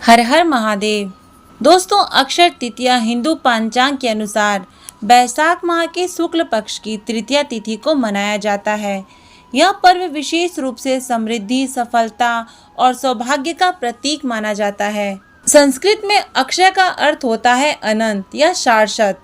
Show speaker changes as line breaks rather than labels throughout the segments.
हर हर महादेव। दोस्तों, अक्षय तृतीया हिंदू पंचांग के अनुसार बैसाख माह के शुक्ल पक्ष की तृतीया तिथि को मनाया जाता है। यह पर्व विशेष रूप से समृद्धि, सफलता और सौभाग्य का प्रतीक माना जाता है। संस्कृत में अक्षय का अर्थ होता है अनंत या शाश्वत,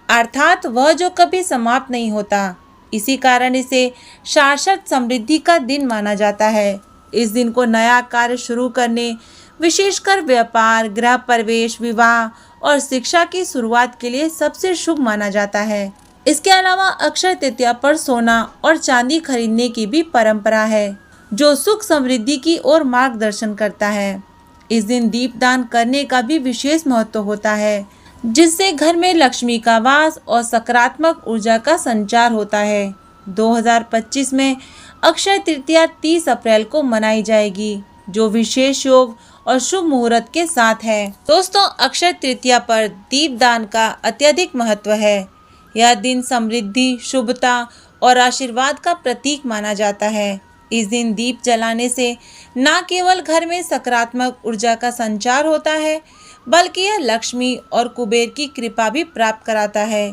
अर्थात वह जो कभी समाप्त नहीं होता। इसी कारण इसे शाश्वत समृद्धि का दिन माना जाता है। इस दिन को नया कार्य शुरू करने, विशेषकर व्यापार, गृह प्रवेश, विवाह और शिक्षा की शुरुआत के लिए सबसे शुभ माना जाता है। इसके अलावा अक्षय तृतीया पर सोना और चांदी खरीदने की भी परंपरा है, जो सुख समृद्धि की ओर मार्गदर्शन करता है। इस दिन दीपदान करने का भी विशेष महत्व होता है, जिससे घर में लक्ष्मी का वास और सकारात्मक ऊर्जा का संचार होता है। 2025 में अक्षय तृतीया 30 अप्रैल को मनाई जाएगी, जो विशेष योग और शुभ मुहूर्त के साथ है। दोस्तों, अक्षय तृतीया पर दीपदान का अत्यधिक महत्व है। यह दिन समृद्धि, शुभता और आशीर्वाद का प्रतीक माना जाता है। इस दिन दीप जलाने से न केवल घर में सकारात्मक ऊर्जा का संचार होता है, बल्कि यह लक्ष्मी और कुबेर की कृपा भी प्राप्त कराता है।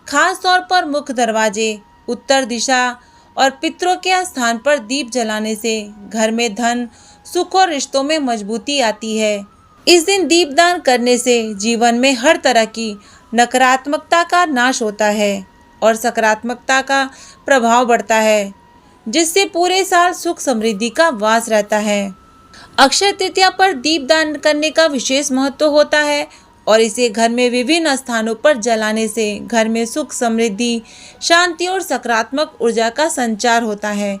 खास तौर पर मुख्य दरवाजे, उत्तर दिशा और पितरों के स्थान पर दीप जलाने से घर में धन, सुख और रिश्तों में मजबूती आती है। इस दिन दीपदान करने से जीवन में हर तरह की नकारात्मकता का नाश होता है और सकारात्मकता का प्रभाव बढ़ता है, जिससे पूरे साल सुख समृद्धि का वास रहता है। अक्षय तृतीया पर दीपदान करने का विशेष महत्व होता है और इसे घर में विभिन्न स्थानों पर जलाने से घर में सुख समृद्धि, शांति और सकारात्मक ऊर्जा का संचार होता है।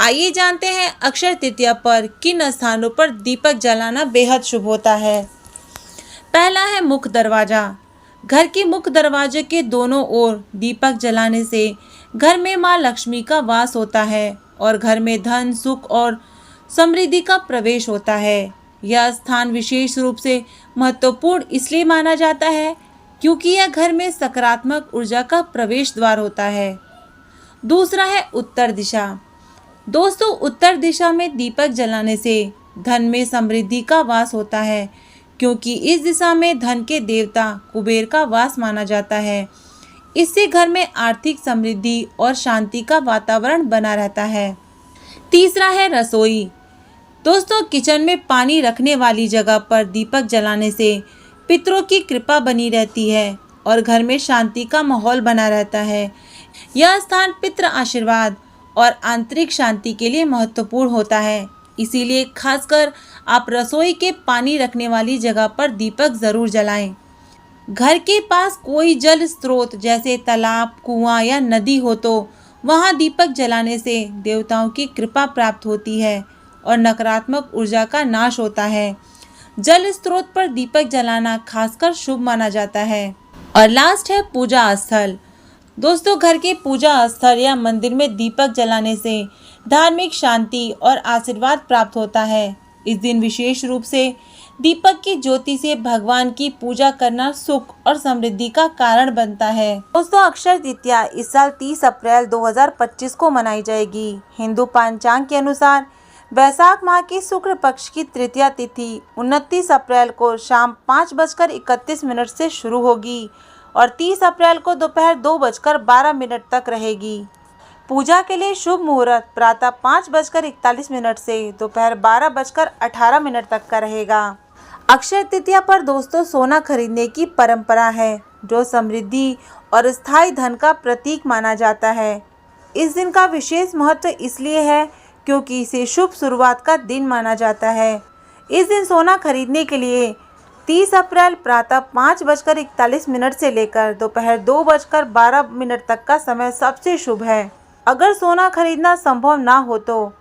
आइए जानते हैं अक्षय तृतीया पर किन स्थानों पर दीपक जलाना बेहद शुभ होता है। पहला है मुख्य दरवाजा। घर के मुख्य दरवाजे के दोनों ओर दीपक जलाने से घर में मां लक्ष्मी का वास होता है और घर में धन, सुख और समृद्धि का प्रवेश होता है। यह स्थान विशेष रूप से महत्वपूर्ण इसलिए माना जाता है क्योंकि यह घर में सकारात्मक ऊर्जा का प्रवेश द्वार होता है। दूसरा है उत्तर दिशा। दोस्तों, उत्तर दिशा में दीपक जलाने से धन में समृद्धि का वास होता है, क्योंकि इस दिशा में धन के देवता कुबेर का वास माना जाता है। इससे घर में आर्थिक समृद्धि और शांति का वातावरण बना रहता है। तीसरा है रसोई। दोस्तों, किचन में पानी रखने वाली जगह पर दीपक जलाने से पितरों की कृपा बनी रहती है और घर में शांति का माहौल बना रहता है। यह स्थान पितृ आशीर्वाद और आंतरिक शांति के लिए महत्वपूर्ण होता है। इसीलिए खासकर आप रसोई के पानी रखने वाली जगह पर दीपक जरूर जलाएं। घर के पास कोई जल स्रोत जैसे तालाब, कुआं या नदी हो तो वहां दीपक जलाने से देवताओं की कृपा प्राप्त होती है और नकारात्मक ऊर्जा का नाश होता है। जल स्रोत पर दीपक जलाना खासकर शुभ माना जाता है। और लास्ट है पूजा स्थल। दोस्तों, घर के पूजा स्थल या मंदिर में दीपक जलाने से धार्मिक शांति और आशीर्वाद प्राप्त होता है। इस दिन विशेष रूप से दीपक की ज्योति से भगवान की पूजा करना सुख और समृद्धि का कारण बनता है। दोस्तों, अक्षय तृतीया इस साल 30 अप्रैल 2025 को मनाई जाएगी। हिंदू पंचांग के अनुसार वैशाख माह की शुक्ल पक्ष की तृतीया तिथि 29 अप्रैल को शाम 5:31 से शुरू होगी और 30 अप्रैल को दोपहर 2:12 तक रहेगी। पूजा के लिए शुभ मुहूर्त प्रातः 5:41 से दोपहर 12:18 तक का रहेगा। अक्षय तृतीया पर दोस्तों सोना खरीदने की परंपरा है, जो समृद्धि और स्थायी धन का प्रतीक माना जाता है। इस दिन का विशेष महत्व इसलिए है क्योंकि इसे शुभ शुरुआत का दिन माना जाता है। इस दिन सोना खरीदने के लिए 30 अप्रैल प्रातः 5:41 से लेकर दोपहर 2:12 तक का समय सबसे शुभ है। अगर सोना खरीदना संभव ना हो तो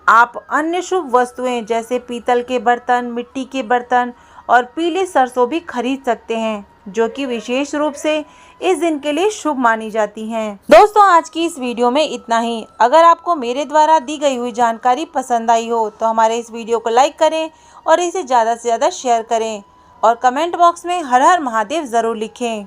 आप अन्य शुभ वस्तुएं जैसे पीतल के बर्तन, मिट्टी के बर्तन और पीले सरसों भी खरीद सकते हैं, जो कि विशेष रूप से इस दिन के लिए शुभ मानी जाती हैं। दोस्तों, आज की इस वीडियो में इतना ही। अगर आपको मेरे द्वारा दी गई हुई जानकारी पसंद आई हो तो हमारे इस वीडियो को लाइक करें और इसे ज़्यादा से ज़्यादा शेयर करें और कमेंट बॉक्स में हर हर महादेव ज़रूर लिखें।